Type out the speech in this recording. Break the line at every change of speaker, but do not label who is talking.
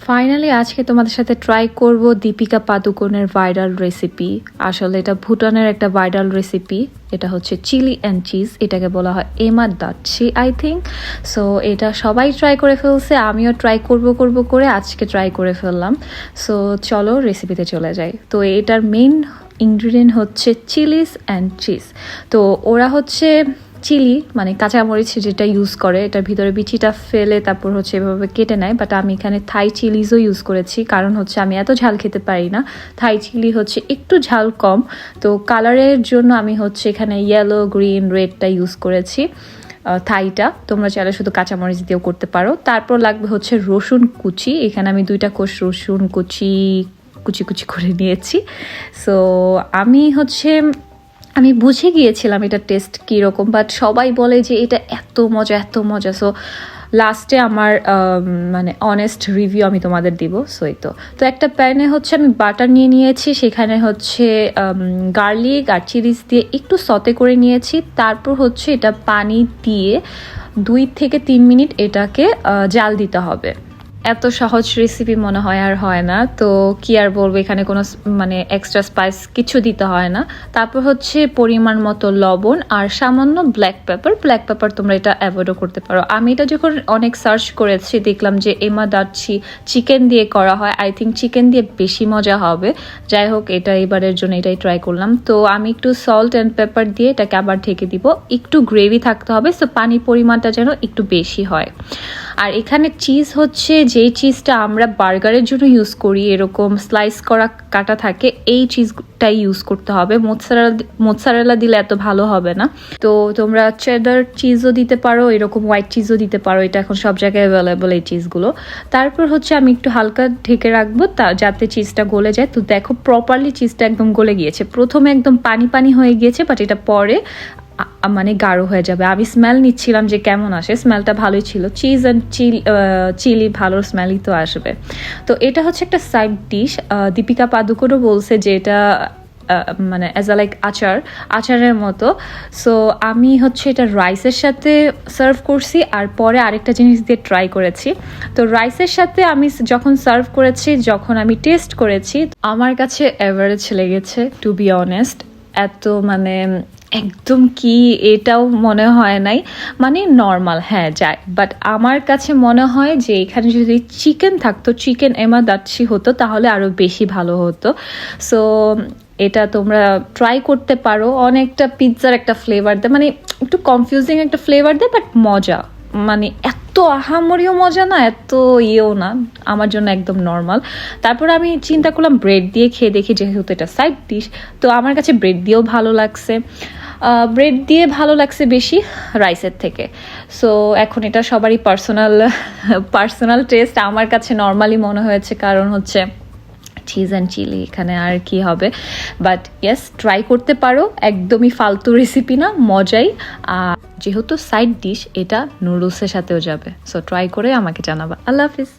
Finally আজকে তোমাদের সাথে ট্রাই করব দীপিকা পাদুকোনের ভাইরাল রেসিপি। আসলে এটা ভুটানের একটা ভাইরাল রেসিপি। এটা হচ্ছে চিলি অ্যান্ড চিজ, এটাকে বলা হয় এমা দাচ্ছি আই থিঙ্ক। সো এটা সবাই ট্রাই করে ফেলছে, আমিও ট্রাই করব করে আজকে ট্রাই করে ফেললাম। সো চলো রেসিপিতে চলে যাই। তো এটার মেইন ইনগ্রিডিয়েন্ট হচ্ছে চিলিস অ্যান্ড চিজ। তো ওরা হচ্ছে চিলি মানে কাঁচামরিচ যেটা ইউজ করে, এটার ভিতরে বিচিটা ফেলে তারপর হচ্ছে এভাবে কেটে নেয়। বাট আমি এখানে থাই চিলিজও ইউজ করেছি, কারণ হচ্ছে আমি এত ঝাল খেতে পারি না। থাই চিলি হচ্ছে একটু ঝাল কম, তো কালারের জন্য আমি হচ্ছে এখানে ইয়েলো, গ্রিন, রেডটা ইউজ করেছি। থাইটা তোমরা চাইলে শুধু কাঁচামরিচ দিয়েও করতে পারো। তারপর লাগবে হচ্ছে রসুন কুচি। এখানে আমি 2টা কোষ রসুন কুচি কুচি করে নিয়েছি। সো আমি বুঝে গিয়েছিলাম এটা টেস্ট কীরকম, বাট সবাই বলে যে এটা এত মজা। সো লাস্টে আমার মানে অনেস্ট রিভিউ আমি তোমাদের দিব। সো এই তো একটা প্যানে হচ্ছে আমি বাটার নিয়ে নিয়েছি, সেখানে হচ্ছে গার্লিক আর চিলিস দিয়ে একটু সতে করে নিয়েছি। তারপর হচ্ছে এটা পানি দিয়ে 2 থেকে 3 মিনিট এটাকে জাল দিতে হবে। এত সহজ রেসিপি মনে হয় আর হয় না। তো কি আর বলবো, এখানে কোনো মানে এক্সট্রা স্পাইস কিছু দিতে হয় না। তারপর হচ্ছে পরিমাণ মতো লবণ আর সামান্য ব্ল্যাক পেপার তোমরা এটা অ্যাভয়েডও করতে পারো। আমি এটা যখন অনেক সার্চ করেছি দেখলাম যে এমা দাচ্ছি চিকেন দিয়ে করা হয়, আই থিঙ্ক চিকেন দিয়ে বেশি মজা হবে। যাই হোক, এটা এবারের জন্য এটাই ট্রাই করলাম। তো আমি একটু সল্ট অ্যান্ড পেপার দিয়ে এটাকে আবার ঢেকে দিব। একটু গ্রেভি থাকতে হবে, সো পানির পরিমাণটা যেন একটু বেশি হয়। আর এখানে চিজ হচ্ছে যেই চিজটা আমরা বার্গারের জন্য ইউজ করি, এরকম স্লাইস করা কাটা থাকে, এই চিজটাই ইউজ করতে হবে। মোৎসারেলা দিলে এত ভালো হবে না। তো তোমরা চেডার চিজও দিতে পারো, এরকম হোয়াইট চিজও দিতে পারো, এটা এখন সব জায়গায় অ্যাভেলেবল এই চিজগুলো। তারপর হচ্ছে আমি একটু হালকা ঢেকে রাখবো যাতে চিজটা গলে যায়। তো দেখো প্রপারলি চিজটা একদম গলে গিয়েছে। প্রথমে একদম পানি হয়ে গিয়েছে, বাট এটা পরে মানে গাঢ় হয়ে যাবে। আমি স্মেল নিচ্ছিলাম যে কেমন আসে, স্মেলটা ভালোই ছিল। চিজ অ্যান্ড চিলি ভালো স্মেলই তো আসবে। তো এটা হচ্ছে একটা সাইড ডিশ। দীপিকা পাদুকোনও বলছে যে এটা মানে অ্যাজ আ লাইক আচারের মতো। সো আমি হচ্ছে এটা রাইসের সাথে সার্ভ করছি, আর পরে আরেকটা জিনিস দিয়ে ট্রাই করেছি। তো রাইসের সাথে আমি যখন সার্ভ করেছি, যখন আমি টেস্ট করেছি, আমার কাছে অ্যাভারেজ লেগেছে টু বি অনেস্ট। এত মানে একদম কি এটাও মনে হয় নাই, মানে নর্মাল হ্যাঁ যায়। বাট আমার কাছে মনে হয় যে এখানে যদি চিকেন থাকতো, চিকেন এমা দাচ্ছি হতো, তাহলে আরও বেশি ভালো হতো। সো এটা তোমরা ট্রাই করতে পারো। অনেকটা পিৎজার একটা ফ্লেভার দেয়, মানে একটু কনফিউজিং একটা ফ্লেভার দেয়, বাট মজা, মানে এত আহামরিও মজা না, এত ইয়েও না, আমার জন্য একদম নর্মাল। তারপর আমি চিন্তা করলাম ব্রেড দিয়ে খেয়ে দেখি, যেহেতু এটা সাইড ডিশ। তো আমার কাছে ব্রেড দিয়েও ভালো লাগছে, ব্রেড দিয়ে ভালো লাগছে বেশি রাইসের থেকে। সো এখন এটা সবারই পার্সোনাল টেস্ট। আমার কাছে নর্মালি মনে হয়েছে, কারণ হচ্ছে চিজ অ্যান্ড চিলি, এখানে আর কি হবে। বাট ইয়েস, ট্রাই করতে পারো, একদমই ফালতু রেসিপি না, মজাই। আর যেহেতু সাইড ডিশ, এটা নুডলসের সাথেও যাবে। সো ট্রাই করে আমাকে জানাবা। আল্লাহ হাফিজ।